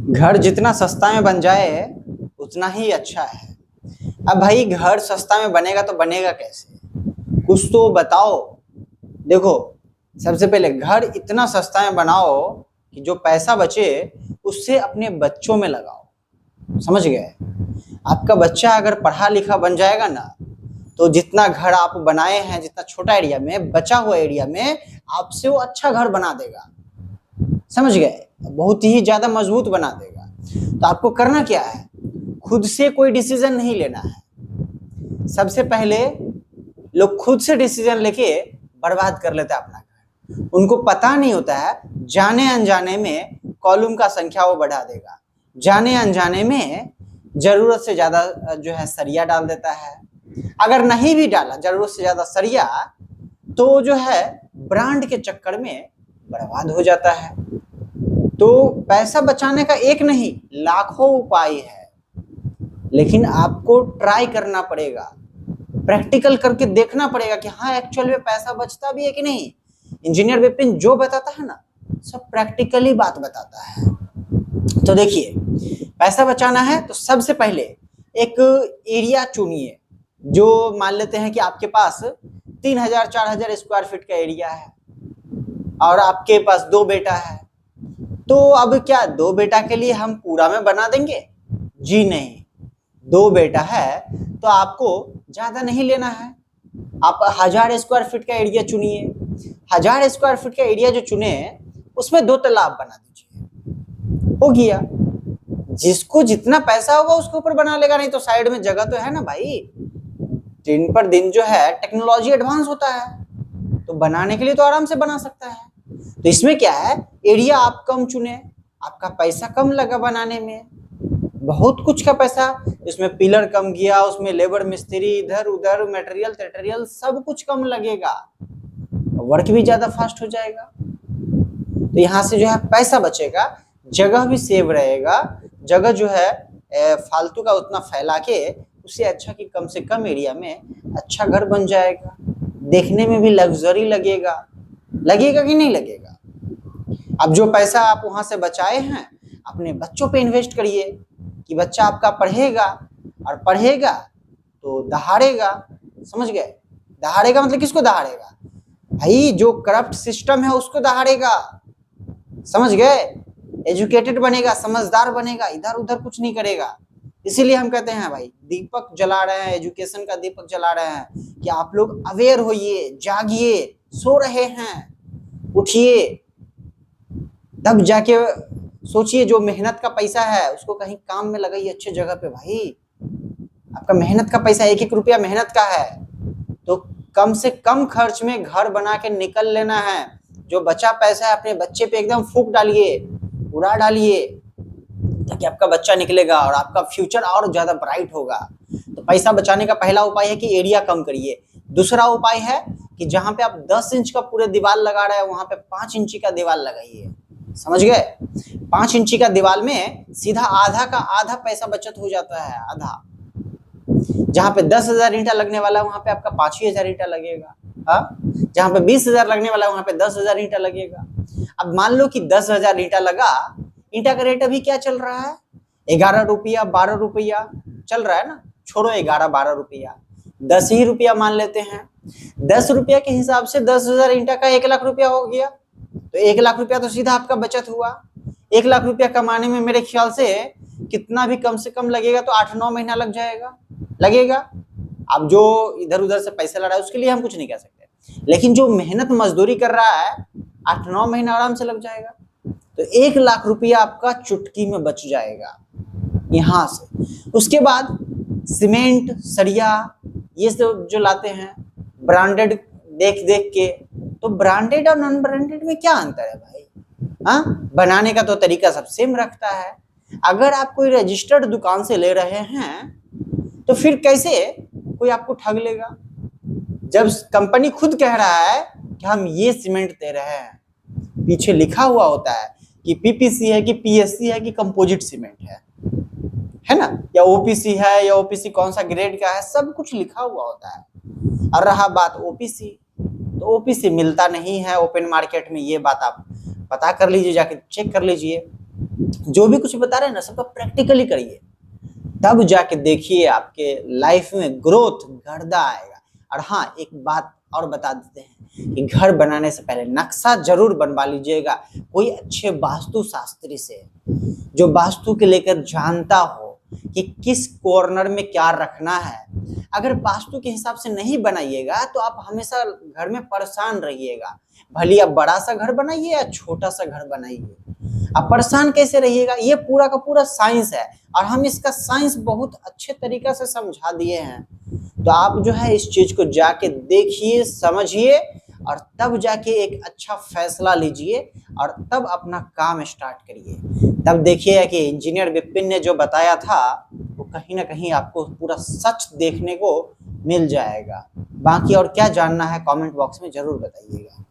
घर जितना सस्ता में बन जाए उतना ही अच्छा है। अब भाई घर सस्ता में बनेगा तो बनेगा कैसे, कुछ तो बताओ। देखो, सबसे पहले घर इतना सस्ता में बनाओ कि जो पैसा बचे उससे अपने बच्चों में लगाओ। समझ गए? आपका बच्चा अगर पढ़ा लिखा बन जाएगा ना, तो जितना घर आप बनाए हैं, जितना छोटा एरिया में, बचा हुआ एरिया में आपसे वो अच्छा घर बना देगा। समझ गए? बहुत ही ज्यादा मजबूत बना देगा। तो आपको करना क्या है, खुद से कोई डिसीजन नहीं लेना है। सबसे पहले लोग खुद से डिसीजन लेके बर्बाद कर लेते हैं अपना घर। उनको पता नहीं होता है, जाने अनजाने में कॉलम का संख्या वो बढ़ा देगा, जाने अनजाने में जरूरत से ज्यादा जो है सरिया डाल देता है। अगर नहीं भी डाला जरूरत से ज्यादा सरिया, तो जो है ब्रांड के चक्कर में बर्बाद हो जाता है। तो पैसा बचाने का एक नहीं लाखों उपाय है, लेकिन आपको ट्राई करना पड़ेगा, प्रैक्टिकल करके देखना पड़ेगा कि हाँ एक्चुअल में पैसा बचता भी है कि नहीं। इंजीनियर विपिन जो बताता है ना, सब प्रैक्टिकली बात बताता है। तो देखिए, पैसा बचाना है तो सबसे पहले एक एरिया चुनिए। जो मान लेते हैं कि आपके पास 3000-4000 स्क्वायर फीट का एरिया है और आपके पास 2 बेटा है, तो अब क्या 2 बेटा के लिए हम पूरा में बना देंगे? जी नहीं। 2 बेटा है तो आपको ज्यादा नहीं लेना है। आप 1000 स्क्वायर फीट का एरिया चुनिए। 1000 स्क्वायर फीट का एरिया जो चुने उसमें 2 तालाब बना दीजिए, हो गया। जिसको जितना पैसा होगा उसके ऊपर बना लेगा, नहीं तो साइड में जगह तो है ना भाई। दिन पर दिन जो है टेक्नोलॉजी एडवांस होता है, तो बनाने के लिए तो आराम से बना सकता है। तो इसमें क्या है, एरिया आप कम चुने, आपका पैसा कम लगा बनाने में, बहुत कुछ का पैसा। इसमें पिलर कम गया, उसमें लेबर मिस्त्री इधर उधर मटेरियल सब कुछ कम लगेगा, वर्क भी ज्यादा फास्ट हो जाएगा। तो यहाँ से जो है पैसा बचेगा, जगह भी सेव रहेगा। जगह जो है फालतू का उतना फैला के उससे अच्छा कि कम से कम एरिया में अच्छा घर बन जाएगा, देखने में भी लग्जरी लगेगा। लगेगा कि नहीं लगेगा? अब जो पैसा आप वहां से बचाए हैं अपने बच्चों पे इन्वेस्ट करिए कि बच्चा आपका पढ़ेगा, और पढ़ेगा तो दहाड़ेगा। समझ गए? दहाड़ेगा मतलब किसको दहाड़ेगा भाई? जो करप्ट सिस्टम है उसको दहाड़ेगा। समझ गए? एजुकेटेड बनेगा, समझदार बनेगा, इधर उधर कुछ नहीं करेगा। इसीलिए हम कहते हैं भाई दीपक जला रहे हैं, एजुकेशन का दीपक जला रहे हैं कि आप लोग अवेयर होइए, जागिए। सो रहे हैं, उठिए, तब जाके सोचिए। जो मेहनत का पैसा है उसको कहीं काम में लगाइए, अच्छे जगह पे। भाई आपका मेहनत का पैसा, 1-1 रुपया मेहनत का है, तो कम से कम खर्च में घर बना के निकल लेना है। जो बचा पैसा है अपने बच्चे पे एकदम फूंक डालिए, उड़ा डालिए, ताकि आपका बच्चा निकलेगा और आपका फ्यूचर और ज्यादा ब्राइट होगा। तो पैसा बचाने का पहला उपाय है कि एरिया कम करिए। दूसरा उपाय है कि जहां पे आप 10 इंच का पूरे दीवार लगा रहे हैं वहां पे 5 इंची का दीवार लगाइए। समझ गए? 5 इंची का दीवार में सीधा आधा का आधा पैसा बचत हो जाता है, आधा। जहां पे 10,000 ईंटा लगने वाला है वहां पे आपका 5 ही 1000 ईंटा लगेगा। हाँ, जहां पे 20,000 लगने वाला है वहां पे 10,000 ईंटा लगेगा। अब मान लो कि 10,000 ईंटा लगा, ईंटा का रेट अभी क्या चल रहा है? 11 रुपया 12 रुपया चल रहा है ना। छोड़ो 11-12 रुपया, 10 ही रुपया मान लेते हैं। 10 रुपया के हिसाब से 10,000 ईंटा का 1 लाख रुपया हो गया। तो 1 लाख रुपया तो सीधा आपका बचत हुआ। 1 लाख रुपया कमाने में मेरे ख्याल से कितना भी कम से कम लगेगा तो 8-9 महीना लग जाएगा, लगेगा। अब जो इधर उधर से पैसा लड़ा है उसके लिए हम कुछ नहीं कह सकते, लेकिन जो मेहनत मजदूरी कर रहा है 8-9 महीना आराम से लग जाएगा। तो 1 लाख रुपया आपका चुटकी में बच जाएगा यहाँ से। उसके बाद सीमेंट, सरिया, ये सब जो लाते हैं ब्रांडेड देख देख के, तो ब्रांडेड और नॉन ब्रांडेड में क्या अंतर है भाई? हाँ, बनाने का तो तरीका सब सेम रखता है। अगर आप कोई रजिस्टर्ड दुकान से ले रहे हैं तो फिर कैसे कोई आपको ठग लेगा? जब कंपनी खुद कह रहा है कि हम ये सीमेंट दे रहे हैं, पीछे लिखा हुआ होता है कि पीपीसी है कि पीएससी है कि कंपोजिट सीमेंट है ना, या ओपीसी है या ओपीसी कौन सा ग्रेड का है, सब कुछ लिखा हुआ होता है। और रहा बात ओपीसी, तो ओपीसी मिलता नहीं है ओपन मार्केट में। ये बात आप पता कर लीजिए, जाके चेक कर लीजिए। जो भी कुछ बता रहे हैं ना सबका प्रैक्टिकली करिए, तब जाके देखिए आपके लाइफ में ग्रोथ गर्दा आएगा। और हाँ, एक बात और बता देते हैं कि घर बनाने से पहले नक्शा जरूर बनवा लीजिएगा कोई अच्छे वास्तु शास्त्री से, जो वास्तु के लेकर जानता हो कि किस कॉर्नर में क्या रखना है। अगर वास्तु के हिसाब से नहीं बनाइएगा तो आप हमेशा घर में परेशान रहिएगा, भले आप बड़ा सा घर बनाइए या छोटा सा घर बनाइए, आप परेशान कैसे रहिएगा। ये पूरा का पूरा साइंस है और हम इसका साइंस बहुत अच्छे तरीका से समझा दिए हैं। तो आप जो है इस चीज को जाके देखिए, समझिए और तब जाके एक अच्छा फैसला लीजिए और तब अपना काम स्टार्ट करिए। तब देखिएगा कि इंजीनियर विपिन ने जो बताया था वो कहीं ना कहीं आपको पूरा सच देखने को मिल जाएगा। बाकी और क्या जानना है कमेंट बॉक्स में जरूर बताइएगा।